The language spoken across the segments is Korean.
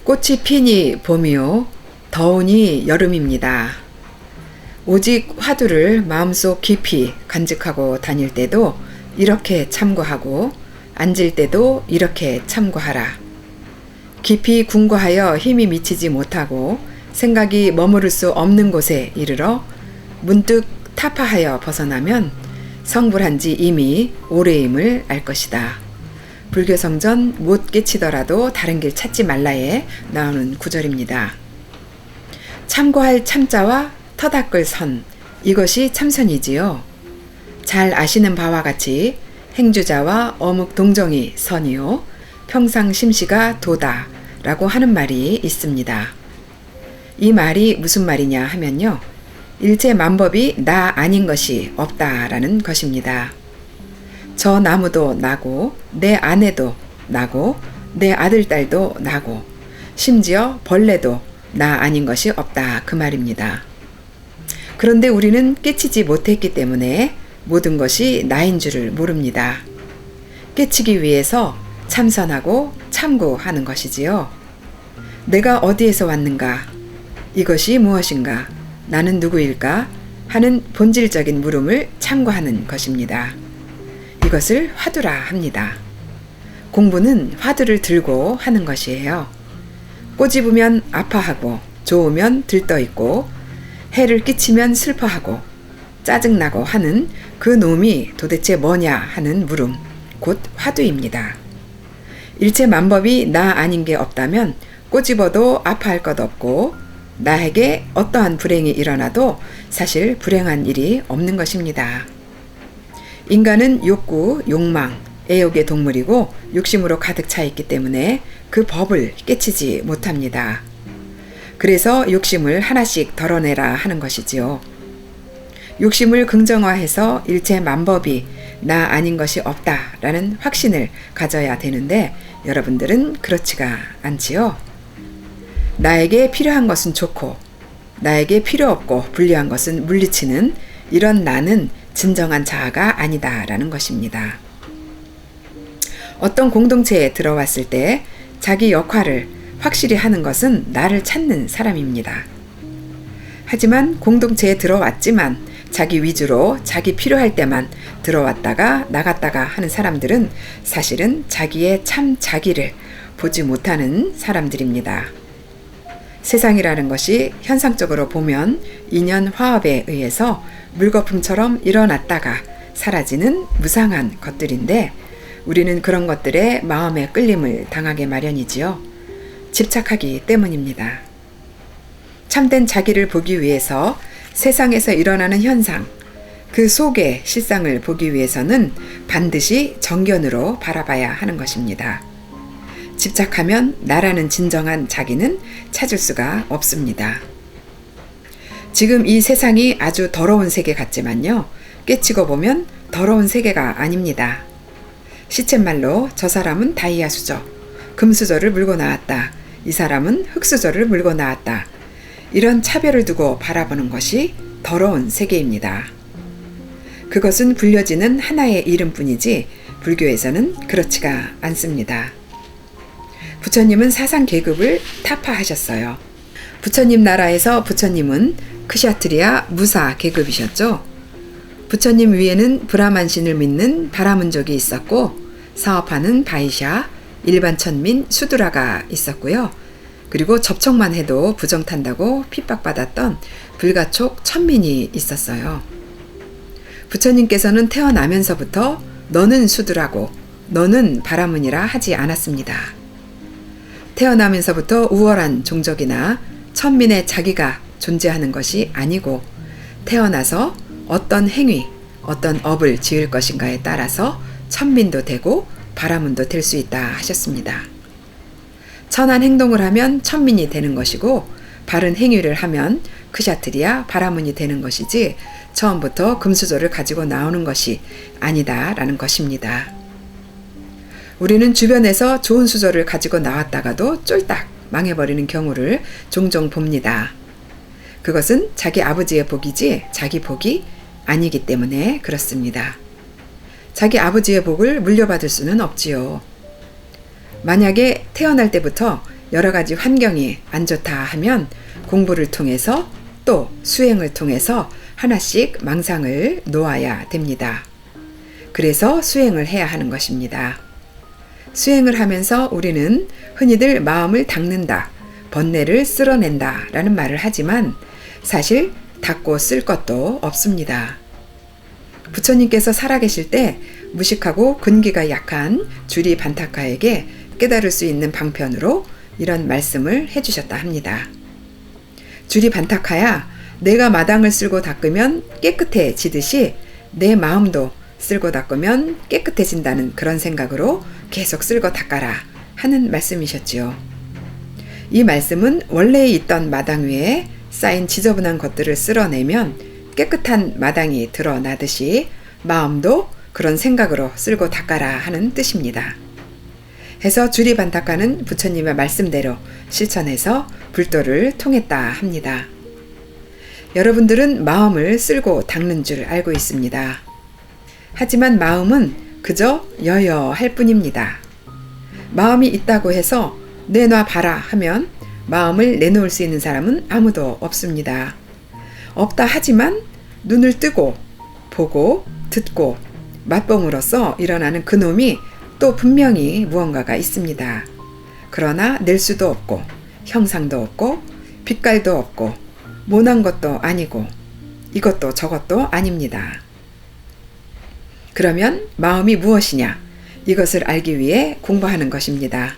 꽃이 피니 봄이요, 더우니 여름입니다. 오직 화두를 마음속 깊이 간직하고 다닐 때도 이렇게 참고하고 앉을 때도 이렇게 참고하라. 깊이 궁고하여 힘이 미치지 못하고 생각이 머무를 수 없는 곳에 이르러 문득 타파하여 벗어나면 성불한 지 이미 오래임을 알 것이다. 불교성전 못 깨치더라도 다른 길 찾지 말라에 나오는 구절입니다. 참고할 참자와 터닦을 선, 이것이 참선이지요. 잘 아시는 바와 같이 행주자와 어묵 동정이 선이요, 평상심시가 도다 라고 하는 말이 있습니다. 이 말이 무슨 말이냐 하면요, 일체 만법이 나 아닌 것이 없다라는 것입니다. 저 나무도 나고 내 아내도 나고 내 아들 딸도 나고 심지어 벌레도 나 아닌 것이 없다, 그 말입니다. 그런데 우리는 깨치지 못했기 때문에 모든 것이 나인 줄을 모릅니다. 깨치기 위해서 참선하고 참고하는 것이지요. 내가 어디에서 왔는가? 이것이 무엇인가? 나는 누구일까? 하는 본질적인 물음을 참고하는 것입니다. 이것을 화두라 합니다. 공부는 화두를 들고 하는 것이에요. 꼬집으면 아파하고 좋으면 들떠있고 해를 끼치면 슬퍼하고 짜증나고 하는 그 놈이 도대체 뭐냐 하는 물음, 곧 화두입니다. 일체 만법이 나 아닌 게 없다면 꼬집어도 아파할 것 없고 나에게 어떠한 불행이 일어나도 사실 불행한 일이 없는 것입니다. 인간은 욕구, 욕망, 애욕의 동물이고 욕심으로 가득 차 있기 때문에 그 법을 깨치지 못합니다. 그래서 욕심을 하나씩 덜어내라 하는 것이지요. 욕심을 긍정화해서 일체 만법이 나 아닌 것이 없다라는 확신을 가져야 되는데 여러분들은 그렇지가 않지요. 나에게 필요한 것은 좋고 나에게 필요 없고 불리한 것은 물리치는 이런 나는 진정한 자아가 아니다라는 것입니다. 어떤 공동체에 들어왔을 때 자기 역할을 확실히 하는 것은 나를 찾는 사람입니다. 하지만 공동체에 들어왔지만 자기 위주로 자기 필요할 때만 들어왔다가 나갔다가 하는 사람들은 사실은 자기의 참 자기를 보지 못하는 사람들입니다. 세상이라는 것이 현상적으로 보면 인연 화합에 의해서 물거품처럼 일어났다가 사라지는 무상한 것들인데 우리는 그런 것들에 마음의 끌림을 당하게 마련이지요. 집착하기 때문입니다. 참된 자기를 보기 위해서 세상에서 일어나는 현상, 그 속의 실상을 보기 위해서는 반드시 정견으로 바라봐야 하는 것입니다. 집착하면 나라는 진정한 자기는 찾을 수가 없습니다. 지금 이 세상이 아주 더러운 세계 같지만요, 깨치고 보면 더러운 세계가 아닙니다. 시쳇말로 저 사람은 다이아 수저, 금수저를 물고 나왔다. 이 사람은 흙수저를 물고 나왔다. 이런 차별을 두고 바라보는 것이 더러운 세계입니다. 그것은 불려지는 하나의 이름뿐이지 불교에서는 그렇지가 않습니다. 부처님은 사상 계급을 타파하셨어요. 부처님 나라에서 부처님은 크샤트리아 무사 계급이셨죠. 부처님 위에는 브라만신을 믿는 바라문족이 있었고 사업하는 바이샤, 일반 천민 수두라가 있었고요. 그리고 접촉만 해도 부정탄다고 핍박받았던 불가촉 천민이 있었어요. 부처님께서는 태어나면서부터 너는 수두라고 너는 바라문이라 하지 않았습니다. 태어나면서부터 우월한 종족이나 천민의 자기가 존재하는 것이 아니고 태어나서 어떤 행위, 어떤 업을 지을 것인가에 따라서 천민도 되고 바라문도 될 수 있다 하셨습니다. 선한 행동을 하면 천민이 되는 것이고 바른 행위를 하면 크샤트리아 바라문이 되는 것이지 처음부터 금수저를 가지고 나오는 것이 아니다라는 것입니다. 우리는 주변에서 좋은 수저를 가지고 나왔다가도 쫄딱 망해버리는 경우를 종종 봅니다. 그것은 자기 아버지의 복이지 자기 복이 아니기 때문에 그렇습니다. 자기 아버지의 복을 물려받을 수는 없지요. 만약에 태어날 때부터 여러 가지 환경이 안 좋다 하면 공부를 통해서 또 수행을 통해서 하나씩 망상을 놓아야 됩니다. 그래서 수행을 해야 하는 것입니다. 수행을 하면서 우리는 흔히들 마음을 닦는다, 번뇌를 쓸어낸다 라는 말을 하지만 사실 닦고 쓸 것도 없습니다. 부처님께서 살아계실 때 무식하고 근기가 약한 주리 반타카에게 깨달을 수 있는 방편으로 이런 말씀을 해주셨다 합니다. 주리 반타카야, 내가 마당을 쓸고 닦으면 깨끗해지듯이 내 마음도 쓸고 닦으면 깨끗해진다는 그런 생각으로 계속 쓸고 닦아라 하는 말씀이셨지요. 이 말씀은 원래 있던 마당 위에 쌓인 지저분한 것들을 쓸어내면 깨끗한 마당이 드러나듯이 마음도 그런 생각으로 쓸고 닦아라 하는 뜻입니다. 해서 주리 반타카는 부처님의 말씀대로 실천해서 불도를 통했다 합니다. 여러분들은 마음을 쓸고 닦는 줄 알고 있습니다. 하지만 마음은 그저 여여할 뿐입니다. 마음이 있다고 해서 내놔 봐라 하면 마음을 내놓을 수 있는 사람은 아무도 없습니다. 없다 하지만 눈을 뜨고 보고 듣고 맛봄으로써 일어나는 그놈이 또 분명히 무언가가 있습니다. 그러나 낼 수도 없고 형상도 없고 빛깔도 없고 모난 것도 아니고 이것도 저것도 아닙니다. 그러면 마음이 무엇이냐? 이것을 알기 위해 공부하는 것입니다.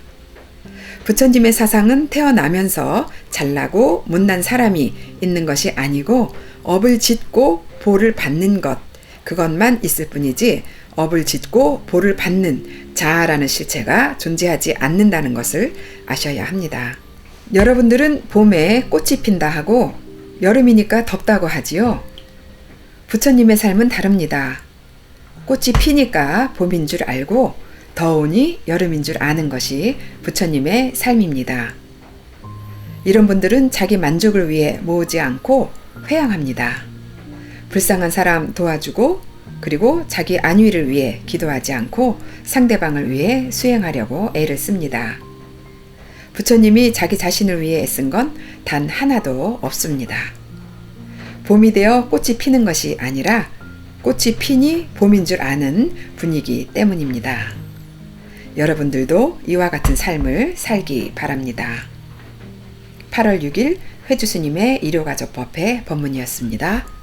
부처님의 사상은 태어나면서 잘나고 못난 사람이 있는 것이 아니고 업을 짓고 보를 받는 것, 그것만 있을 뿐이지 업을 짓고 보를 받는 자아라는 실체가 존재하지 않는다는 것을 아셔야 합니다. 여러분들은 봄에 꽃이 핀다 하고 여름이니까 덥다고 하지요. 부처님의 삶은 다릅니다. 꽃이 피니까 봄인 줄 알고 더우니 여름인 줄 아는 것이 부처님의 삶입니다. 이런 분들은 자기 만족을 위해 모으지 않고 회양합니다. 불쌍한 사람 도와주고 그리고 자기 안위를 위해 기도하지 않고 상대방을 위해 수행하려고 애를 씁니다. 부처님이 자기 자신을 위해 애쓴 건 단 하나도 없습니다. 봄이 되어 꽃이 피는 것이 아니라 꽃이 피니 봄인 줄 아는 분위기 때문입니다. 여러분들도 이와 같은 삶을 살기 바랍니다. 8월 6일 회주스님의 일요가족법회 법문이었습니다.